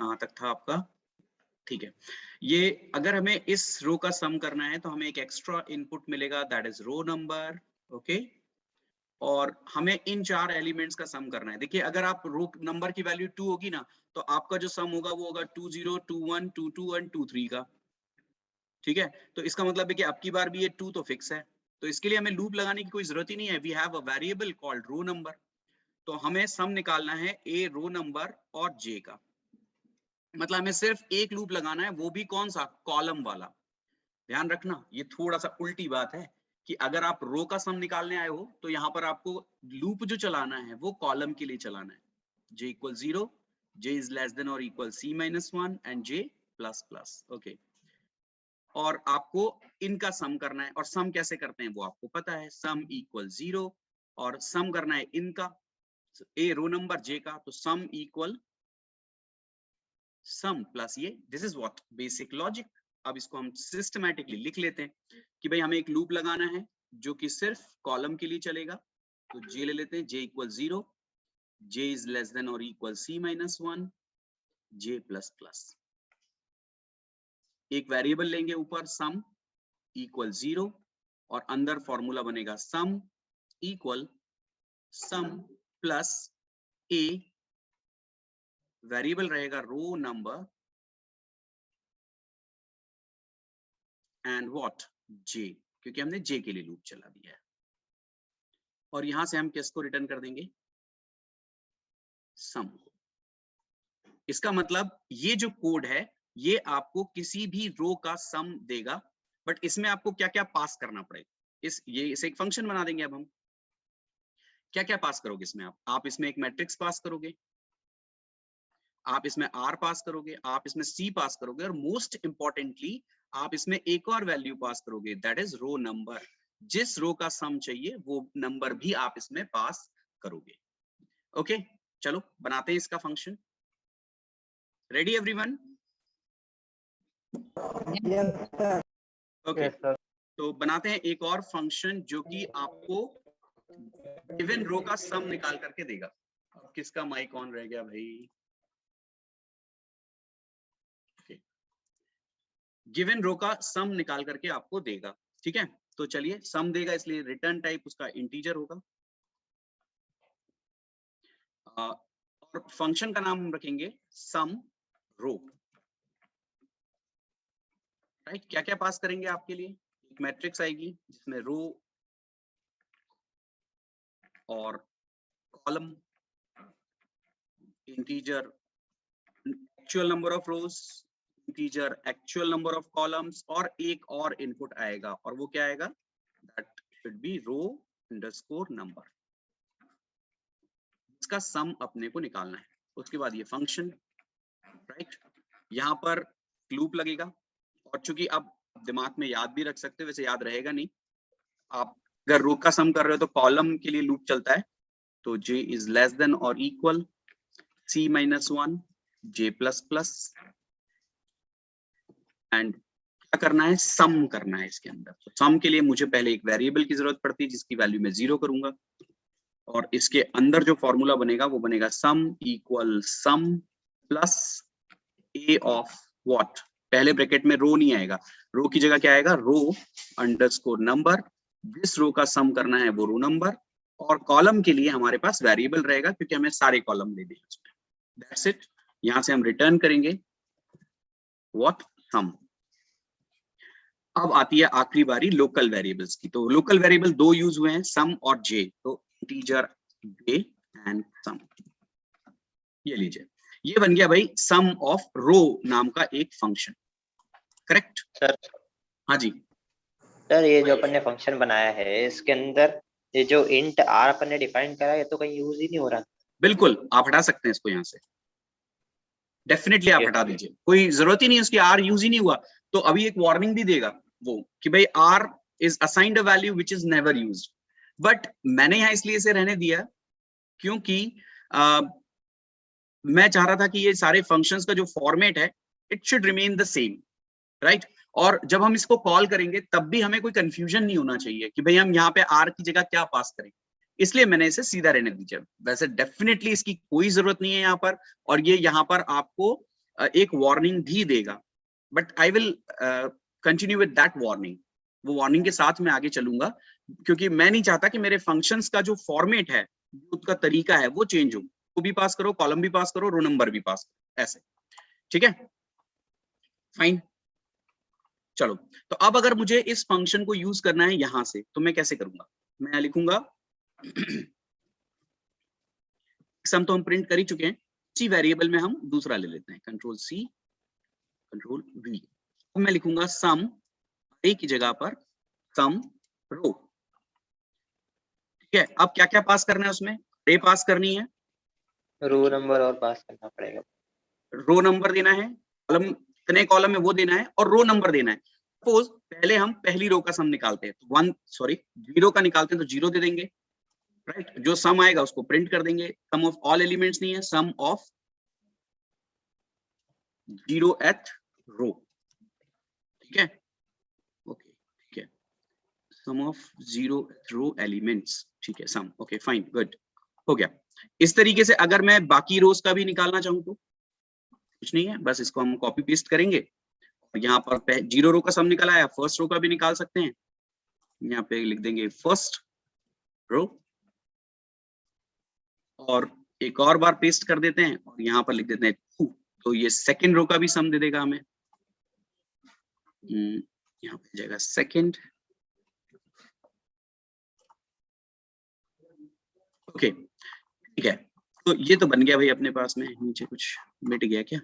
कहाँ तक था आपका? ठीक है, ये अगर हमें इस रो का सम करना है तो हमें एक एक्स्ट्रा इनपुट मिलेगा, that is row number. Okay, और हमें इन 4 एलिमेंट्स का सम करना है। देखिए अगर आप रो नंबर की वैल्यू 2 होगी ना, तो आपका जो सम होगा वो होगा 20, 21, 22 एंड 23 का। ठीक है, तो इसका मतलब है कि अब की बार भी ये 2 तो फिक्स है, तो इसके लिए हमें लूप लगाने की कोई जरूरत ही नहीं है। We have a variable called row number. तो हमें सम निकालना है ए रो नंबर और जे का, मतलब हमें सिर्फ एक लूप लगाना है, वो भी कौन सा? कॉलम वाला। ध्यान रखना ये थोड़ा सा उल्टी बात है कि अगर आप रो का सम निकालने आए हो तो यहाँ पर आपको लूप जो चलाना है वो कॉलम के लिए चलाना है। j equal 0, j is less than और equal c minus 1 and j plus plus. Okay, और आपको इनका सम करना है, और सम कैसे करते हैं वो आपको पता है। सम इक्वल 0 और सम करना है इनका ए रो नंबर j का, तो सम इक्वल सम प्लस ये, this is what basic logic. अब इसको हम सिस्टमैटिकली लिख लेते हैं कि भाई हमें एक लूप लगाना है जो कि सिर्फ कॉलम के लिए चलेगा। तो j ले लेते हैं, j equal 0, j is less than और equal c minus 1, j plus plus. एक वेरिएबल लेंगे ऊपर सम इक्वल 0 और अंदर फॉर्मूला बनेगा sum equal sum plus a, variable रहेगा row number and what j, क्योंकि हमने j के लिए लूप चला दिया है। और यहां से हम किसको रिटर्न कर देंगे? सम को। इसका मतलब ये जो कोड है ये आपको किसी भी रो का सम देगा, बट इसमें आपको क्या क्या पास करना पड़ेगा। इसे एक फंक्शन बना देंगे। अब हम क्या क्या पास करोगे इसमें? आप इसमें एक मैट्रिक्स पास करोगे, आप इसमें r पास करोगे, आप इसमें c पास करोगे, और मोस्ट इंपॉर्टेंटली आप इसमें एक और वैल्यू पास करोगे, दैट इज रो नंबर। जिस रो का सम चाहिए वो नंबर भी आप इसमें पास करोगे। ओके, चलो बनाते हैं इसका फंक्शन। Ready everyone? ओके, तो बनाते हैं एक और फंक्शन जो कि आपको गिवन रो का सम निकाल करके देगा। अब किसका माइक ऑन रह गया भाई? गिवन रो का सम निकाल करके आपको देगा। ठीक है, तो चलिए सम देगा इसलिए रिटर्न टाइप उसका इंटीजर होगा, और फंक्शन का नाम हम रखेंगे सम रो। राइट, क्या क्या पास करेंगे आपके लिए? एक मैट्रिक्स आएगी जिसमें रो और column, integer actual number of rows, integer actual number of columns, और एक और इनपुट आएगा, और वो क्या आएगा? That should be row underscore number. इसका सम अपने को निकालना है। उसके बाद ये फंक्शन, राइट, यहाँ पर लूप लगेगा, और चूंकि अब दिमाग में याद भी रख सकते हो, वैसे याद रहेगा नहीं। आप अगर रो का सम कर रहे हो तो कॉलम के लिए लूप चलता है, तो j इज लेस देन और equal c minus 1, j plus plus, and क्या करना है? सम करना है इसके अंदर। तो सम के लिए मुझे पहले एक वेरिएबल की जरूरत पड़ती है जिसकी वैल्यू मैं 0 करूंगा, और इसके अंदर जो फॉर्मूला बनेगा वो बनेगा sum equal sum plus a of what. पहले ब्रैकेट में रो नहीं आएगा, रो की जगह क्या आएगा? रो अंडरस्कोर नंबर। जिस रो का सम करना है वो रो नंबर, और कॉलम के लिए हमारे पास वेरिएबल रहेगा क्योंकि हमें सारे कॉलम लेने हैं उसमें। That's it. यहां से हम रिटर्न करेंगे व्हाट? सम। अब आती है आखिरी बारी लोकल वेरिएबल्स की। तो लोकल वेरिएबल दो यूज हुए हैं, सम और जे। तो इंटीजर जे एंड सम, ये लीजिए, ये बन गया भाई सम ऑफ रो नाम का एक फंक्शन। Correct sir? हाँ जी सर, ये जो अपन ने फंक्शन बनाया है इसके अंदर ये जो इंट आर अपन ने डिफाइन करा है ये तो कहीं यूज ही नहीं हो रहा। बिल्कुल, आप हटा सकते हैं इसको यहाँ से, डेफिनेटली आप हटा दीजिए, कोई जरूरत ही नहीं, उसकी आर यूज ही नहीं हुआ। तो अभी एक वार्निंग भी देगा वो कि भाई R is assigned a value which is never used. But मैंने यहाँ इसलिए इसे रहने दिया क्योंकि मैं चाह रहा था कि ये सारे फंक्शंस का जो फॉर्मेट है it should remain the same, right. और जब हम इसको कॉल करेंगे तब भी हमें कोई कंफ्यूजन नहीं होना चाहिए कि भाई हम यहाँ पे आर की जगह क्या पास करें, इसलिए मैंने इसे सीधा रहने दीजिए। वैसे डेफिनेटली इसकी कोई जरूरत नहीं है यहाँ पर, और ये यहाँ पर आपको एक वार्निंग भी देगा, but I will continue with that warning. वो वार्निंग के साथ मैं आगे चलूंगा, क्योंकि मैं नहीं चाहता कि मेरे फंक्शंस का जो फॉर्मेट है, उसका तरीका है, वो चेंज हो। वो भी पास करो, कॉलम भी पास करो, रो नंबर भी पास करो, ऐसे। ठीक है, फाइन। चलो, तो अब अगर मुझे इस फंक्शन को यूज करना है यहां से, तो मैं कैसे करूंगा? मैं लिखूंगा सम तो हम प्रिंट कर ही चुके हैं, सी वेरिएबल में हम दूसरा ले लेते हैं, कंट्रोल सी कंट्रोल वी। अब मैं लिखूंगा सम ए की जगह पर सम रो। ठीक है, अब क्या क्या पास करना है उसमें? रे पास करनी है, रो नंबर और पास करना पड़ेगा। रो नंबर देना है, कॉलम कितने कॉलम में वो देना है, और रो नंबर देना है। सपोज पहले हम पहली रो का सम निकालते हैं, तो 0 का निकालते हैं तो 0 दे देंगे, राइट। जो सम आएगा उसको प्रिंट कर देंगे। सम ऑफ ऑल एलिमेंट्स नहीं है, सम ऑफ 0th रो। ठीक है, ओके, ठीक है, सम ऑफ 0th रो एलिमेंट्स। ठीक है, सम, ओके फाइन, गुड, हो गया। इस तरीके से अगर मैं बाकी रोज का भी निकालना चाहूँ तो कुछ नहीं है, बस इसको हम कॉपी पेस्ट करेंगे। यहाँ पर 0 रो का सम निकल आया, फर्स्ट रो का भी निकाल सकते हैं। यहाँ पे लिख देंगे फर्स्ट रो, और एक और बार पेस्ट कर देते हैं, और यहाँ पर लिख देते हैं 2, तो ये सेकंड रो का भी सम दे देगा हमें। यहाँ पे जाएगा सेकंड, ओके, ठीक है। तो ये तो बन गया भाई अपने पास में। नीचे कुछ मिट गया क्या?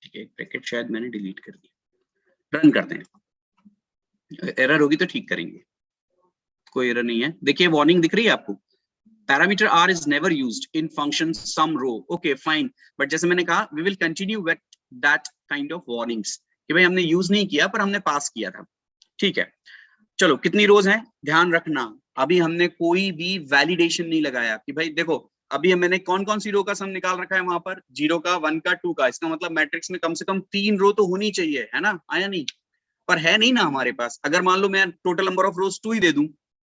ठीक है, एक ब्रैकेट शायद मैंने डिलीट कर दिया। रन करते हैं, एरर होगी तो ठीक करेंगे। कोई एरर नहीं है, देखिए वार्निंग दिख रही है आपको, parameter r is never used in function sum row, okay fine, but जैसे मैंने कहा we will continue with that kind of warnings कि भाई हमने यूज नहीं किया पर हमने पास किया था। ठीक है, चलो कितनी रोज हैं ध्यान रखना। अभी हमने कोई भी वैलिडेशन नहीं लगाया कि भाई देखो अभी मैंने कौन कौन सी रो का सम निकाल रखा है वहां पर, 0 का, 1 का, 2 का। इसका मतलब मैट्रिक्स में कम से कम 3 रो तो होनी चाहिए, है ना? आया नहीं? पर है नहीं ना हमारे पास। अगर मान लो मैं टोटल नंबर ऑफ रोज 2 ही दे दूं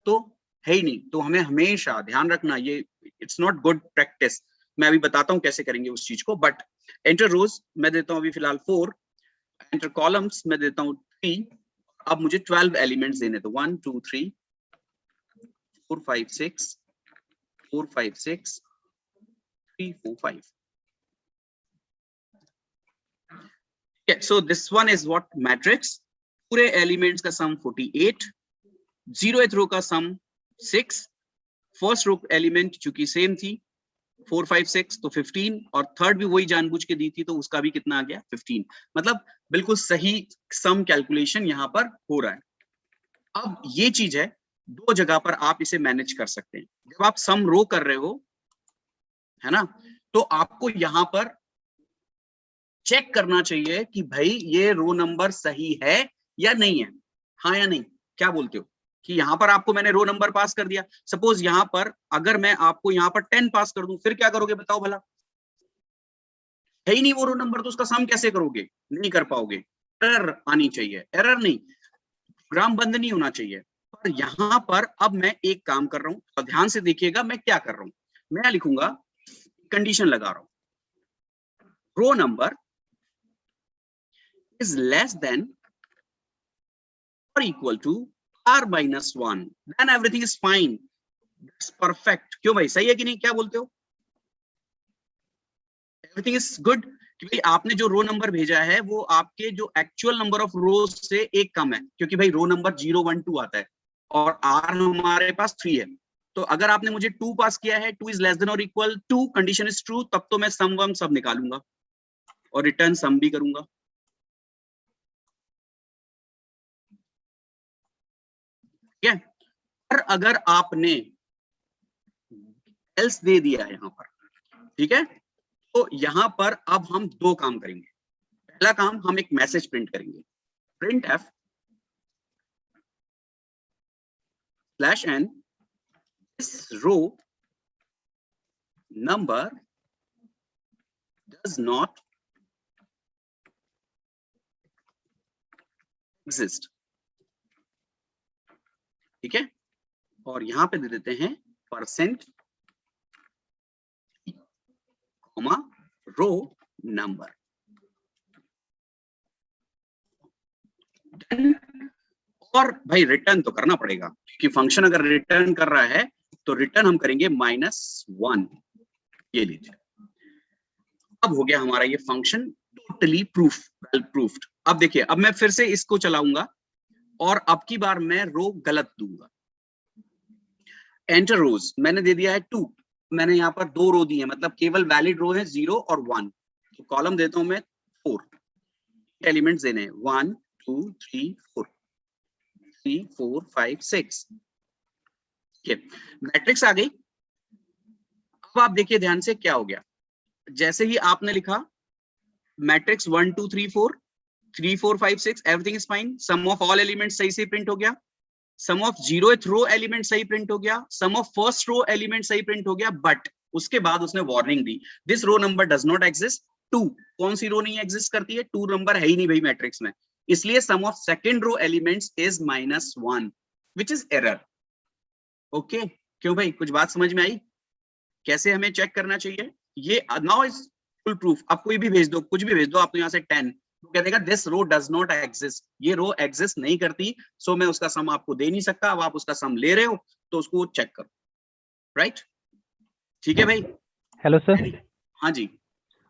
तो है ही नहीं। तो हमें हमेशा ध्यान रखना, ये इट्स नॉट गुड प्रैक्टिस। मैं अभी बताता हूँ कैसे करेंगे उस चीज को। बट एंटर रोज मैं देता हूँ अभी फिलहाल 4, एंटर कॉलम्स मैं देता हूँ 3। अब मुझे 12 एलिमेंट्स देने, तो 1 2 3 4 5 6 4 5 6 3 4 5। So this one is what matrix. पूरे एलिमेंट्स का सम 48, 0th रो का सम 6, फर्स्ट रो एलिमेंट चूंकि सेम थी 4 5 6 तो 15, और थर्ड भी वही जानबूझ के दी थी तो उसका भी कितना आ गया 15। मतलब बिल्कुल सही सम कैलकुलेशन यहाँ पर हो रहा है। अब ये चीज है, दो जगह पर आप इसे मैनेज कर सकते हैं। जब आप सम रो कर रहे हो, है ना, तो आपको यहाँ पर चेक करना चाहिए कि भाई ये रो नंबर सही है या नहीं है, हाँ या नहीं। क्या बोलते हो कि यहाँ पर आपको मैंने रो नंबर पास कर दिया, सपोज यहाँ पर अगर मैं आपको यहाँ पर 10 पास कर दूं, फिर क्या करोगे बताओ भला? है ही नहीं वो रो नंबर, तो उसका सम कैसे करोगे? नहीं कर पाओगे। एरर आनी चाहिए, एरर नहीं, प्रोग्राम बंद नहीं होना चाहिए। पर यहाँ पर अब मैं एक काम कर रहा हूँ, तो ध्यान से देखिएगा मैं क्या कर रहा हूँ। मैं लिखूंगा, कंडीशन लगा रहा हूँ, row number is less than or equal to r minus 1, then everything is fine, that's perfect। क्यों भाई, सही है कि नहीं? क्या बोलते हो? एवरीथिंग इज गुड कि भाई आपने जो रो नंबर भेजा है वो आपके जो एक्चुअल नंबर ऑफ रोज से एक कम है, क्योंकि भाई रो नंबर 0 1 2 आता है और r हमारे पास 3 है। तो अगर आपने मुझे 2 पास किया है, 2 इज लेस देन और equal to, condition is true, तब तो मैं सम वम सब निकालूंगा और रिटर्न सम भी करूंगा। ठीक है, पर अगर आपने एल्स दे दिया यहां पर, ठीक है, तो यहां पर अब हम दो काम करेंगे। पहला काम, हम एक मैसेज प्रिंट करेंगे, print F slash N this row number does not exist। ठीक है, और यहां पे दे देते हैं परसेंट कॉमा रो नंबर। और भाई रिटर्न तो करना पड़ेगा, क्योंकि फंक्शन अगर रिटर्न कर रहा है तो रिटर्न हम करेंगे -1। ये लीजिए, अब हो गया हमारा ये फंक्शन टोटली वेल प्रूफ्ड। अब देखिए, अब मैं फिर से इसको चलाऊंगा और अब की बार मैं रो गलत दूंगा। एंटर रोज मैंने दे दिया है 2, मैंने यहाँ पर 2 रो दी है, मतलब केवल वैलिड रो है 0 और 1। तो कॉलम देता हूं मैं 4, एलिमेंट्स देने हैं 1 2 3 4 3 4 5 6। मैट्रिक्स आ गई। अब आप देखिए ध्यान से क्या हो गया, जैसे ही आपने लिखा matrix 1 2 3 4 3 4 5 6 everything is fine, sum of all elements सही से प्रिंट हो गया, sum of 0th row element सही प्रिंट हो गया, sum of first row element सही प्रिंट हो गया। बट उसके बाद उसने वार्निंग दी, this row number does not exist 2। कौन सी रो नहीं एग्जिस्ट करती है? 2 नंबर है ही नहीं भाई मैट्रिक्स में, इसलिए sum of second row elements is -1 which is error. Okay, क्यों भाई, कुछ बात समझ में आई कैसे हमें चेक करना चाहिए? ये नाउ इज फुल प्रूफ। आप कोई भी भेज दो, कुछ भी भेज दो, आप तो यहाँ से 10 क्या देगा, this row does not exist, ये रो एग्जिस्ट नहीं करती, सो मैं उसका सम आपको दे नहीं सकता। अब आप उसका सम ले रहे हो तो उसको चेक करो, राइट? ठीक है भाई। Hello sir. हाँ जी।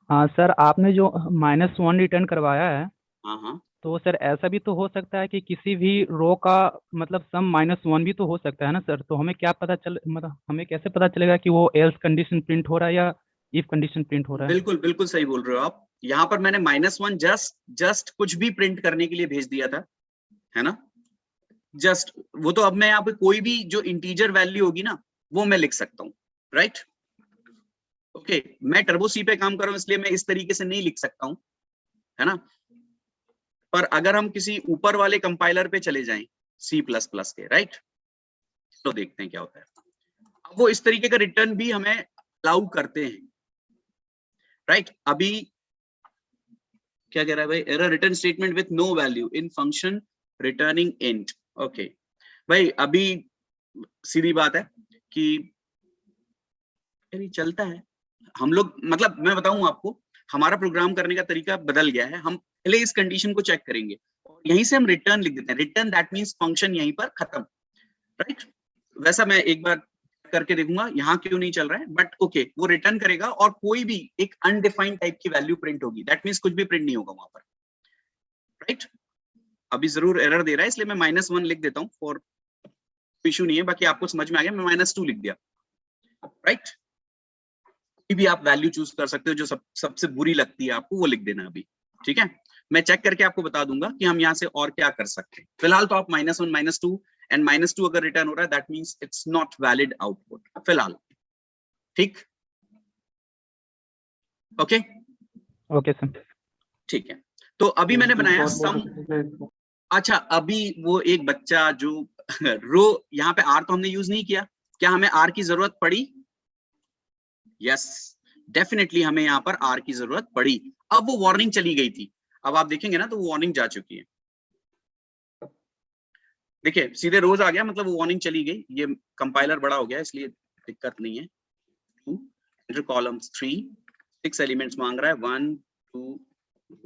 हाँ सर, आपने जो -1 रिटर्न करवाया है, हाँ हाँ, तो सर ऐसा भी तो हो सकता है कि किसी भी रो का मतलब सम -1 भी तो हो सकता है ना सर? तो हमें क्या पता चल मतलब हमें कैसे पता चलेगा कि वो एल्स कंडीशन प्रिंट हो रहा है या इफ कंडीशन प्रिंट हो रहा है? बिल्कुल बिल्कुल सही बोल रहे हो आप। यहाँ पर मैंने -1 जस्ट कुछ भी प्रिंट करने के लिए भेज दिया था, है ना? जस्ट वो तो अब मैं यहाँ पे कोई भी जो इंटीजर वैल्यू होगी ना वो मैं लिख सकता हूँ, राइट? ओके, मैं टर्बो सी पे काम कर रहा हूँ इसलिए मैं इस तरीके से नहीं लिख सकता हूँ, है ना? पर अगर हम किसी ऊपर वाले कंपाइलर पे चले जाएं C++ के, राइट, तो देखते हैं क्या होता है। अब वो इस तरीके का रिटर्न भी हमें अलाउ करते हैं, राइट? अभी क्या कह रहा है भाई, error return statement with no value in function returning int. Okay भाई, अभी सीधी बात है कि चलता है हम लोग, मतलब मैं बताऊं आपको, हमारा प्रोग्राम करने का तरीका बदल गया है। हम पहले इस कंडीशन को चेक करेंगे और यहीं से हम रिटर्न लिख देते हैं, रिटर्न दैट मींस फंक्शन यहीं पर खत्म, राइट? वैसा मैं एक बार करके देखूंगा यहाँ क्यों नहीं चल रहा है, बट ओके, वो रिटर्न करेगा और कोई भी एक अनडिफाइंड टाइप की वैल्यू प्रिंट होगी, दैट मींस कुछ भी प्रिंट नहीं होगा वहां पर, राइट? अभी जरूर एरर दे रहा है इसलिए मैं -1 लिख देता हूँ, फॉर इशू नहीं है, बाकी आपको समझ में आ गया, मैं -2 लिख दिया, राइट? कोई भी आप वैल्यू चूज कर सकते हो जो सबसे बुरी लगती है आपको, वो लिख देना अभी, ठीक है? मैं चेक करके आपको बता दूंगा कि हम यहाँ से और क्या कर सकते हैं। फिलहाल तो आप -1 -2 एंड -2 अगर रिटर्न हो रहा है that means it's not valid output फिलहाल, ठीक? Okay okay sir. ठीक है, तो अभी मैंने बनाया सम। अच्छा, अभी वो एक बच्चा जो रो यहाँ पे आर तो हमने यूज नहीं किया, क्या हमें आर की जरूरत पड़ी? यस, डेफिनेटली हमें यहाँ पर आर की जरूरत पड़ी। अब वो वार्निंग चली गई थी, अब आप देखेंगे ना तो वो वार्निंग जा चुकी है। देखिए सीधे रोज आ गया, मतलब वो वार्निंग चली गई। ये कंपाइलर बड़ा हो गया इसलिए दिक्कत नहीं है। एंटर कॉलम्स 3, 6 एलिमेंट्स मांग रहा है, 1 2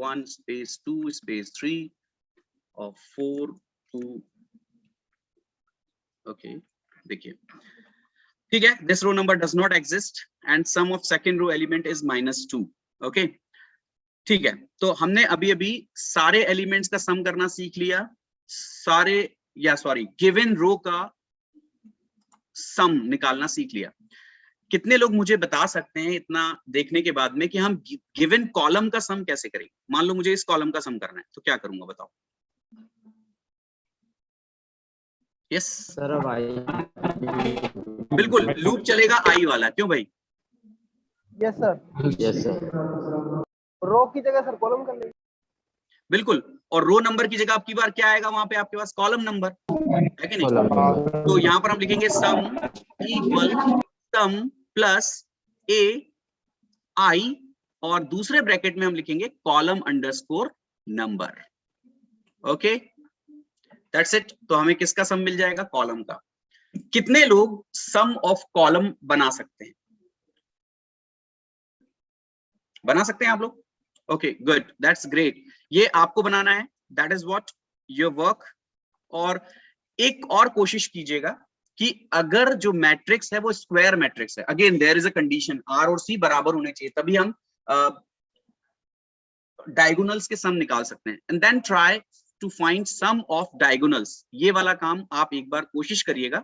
1 स्पेस 2 स्पेस 3 और 4 2। ओके देखिए, ठीक है, this row number does not exist and sum of second row element is -2। Okay ठीक है, तो हमने अभी अभी सारे एलिमेंट्स का सम करना सीख लिया, सारे या सॉरी गिवन रो का सम निकालना सीख लिया। कितने लोग मुझे बता सकते हैं इतना देखने के बाद में कि हम गिवन कॉलम का सम कैसे करेंगे? मान लो मुझे इस कॉलम का सम करना है तो क्या करूंगा बताओ? यस सर भाई बिल्कुल, लूप चलेगा आई वाला, क्यों भाई? Yes sir. Yes sir. Row की जगह सर कॉलम कर लेंगे। बिल्कुल, और रो नंबर की जगह आपकी बार क्या आएगा वहां पे आपके पास? कॉलम नंबर, है कि नहीं? तो यहाँ पर हम लिखेंगे सम इक्वल सम प्लस ए आई और दूसरे ब्रैकेट में हम लिखेंगे column underscore number. Okay that's it. तो हमें किसका सम मिल जाएगा? कॉलम का। कितने लोग सम ऑफ कॉलम बना सकते हैं? बना सकते हैं आप लोग? Okay good, that's great. ये आपको बनाना है, that is what your work. और एक और कोशिश कीजिएगा कि अगर जो मैट्रिक्स है वो स्क्वायर मैट्रिक्स है, again there is a condition, R और सी बराबर होने चाहिए, तभी हम डायगोनल्स के सम निकाल सकते हैं। And then try to find sum of diagonals. ये वाला काम आप एक बार कोशिश करिएगा।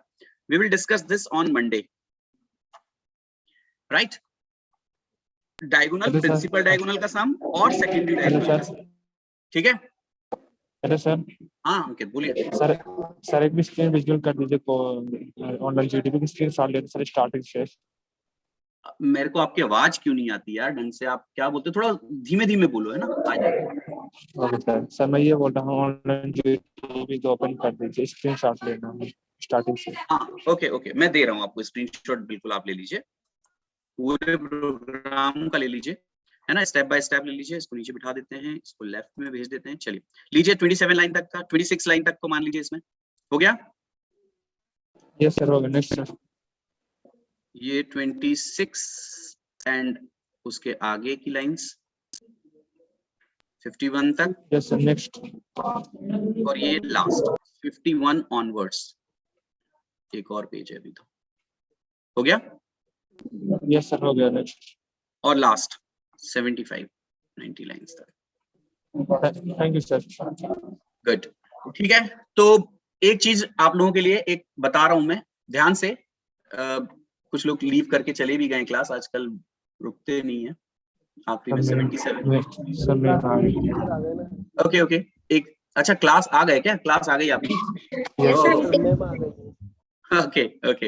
We will discuss this on Monday, right? Diagonal, principal diagonal का सम और सेकेंडरी डायगोनल का सम, ठीक है? Hello sir. हाँ अंकित बोलिए। सर एक भी स्क्रीन विजुअल कर दीजिए, ऑनलाइन जीडीपी की स्क्रीन शॉट लेते सर, स्टार्टिंग से। मेरे को आपकी आवाज क्यों नहीं आती यार ढंग से? आप क्या बोलते हो? थोड़ा धीमे धीमे बोलो, है ना? आ जाएगा। Okay sir. सर मैं ये बोल रहा हूँ ऑनलाइन जीडीपी को ओपन कर दीजिए, स्क्रीन शॉट लेना है स्टार्टिंग से। हाँ ओके ओके, मैं दे रहा हूँ आपको स्क्रीनशॉट, बिल्कुल आप ले लीजिए, पूरे प्रोग्राम का ले लीजिए, है ना? स्टेप बाय स्टेप ले लीजिए। इसको नीचे बिठा देते हैं, इसको लेफ्ट में भेज देते हैं। चलिए लीजिए 27 लाइन तक का, 26 लाइन तक को मान लीजिए। इसमें हो गया? यस सर, हो गया। Next sir. ये 26 एंड उसके आगे की लाइंस 51 तक। Yes sir, next. और ये लास्ट 51 ऑनवर्ड्स, एक और पेज है अभी तो। हो गया? यस सर, हो गया। नेक्स्ट। और लास्ट 75 90 लाइंस तक। Thank you sir. गुड, ठीक है। तो एक चीज आप लोगों के लिए एक बता रहा हूं मैं, ध्यान से। कुछ लोग लीव करके चले भी गए क्लास, आजकल रुकते नहीं है। आखिरी में 77। ओके ओके, एक अच्छा क्लास आ गए क्या? क्लास आ गई आपकी? Yes sir. Okay okay,